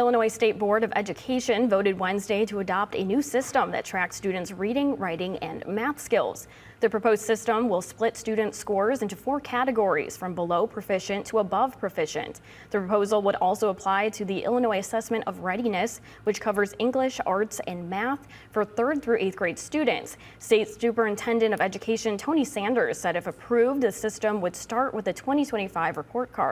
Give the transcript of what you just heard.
Illinois State Board of Education voted Wednesday to adopt a new system that tracks students' reading, writing, and math skills. The proposed system will split student scores into 4 categories, from below proficient to above proficient. The proposal would also apply to the Illinois Assessment of Readiness, which covers English, arts, and math for 3rd through 8th grade students. State Superintendent of Education Tony Sanders said if approved, the system would start with the 2025 report card.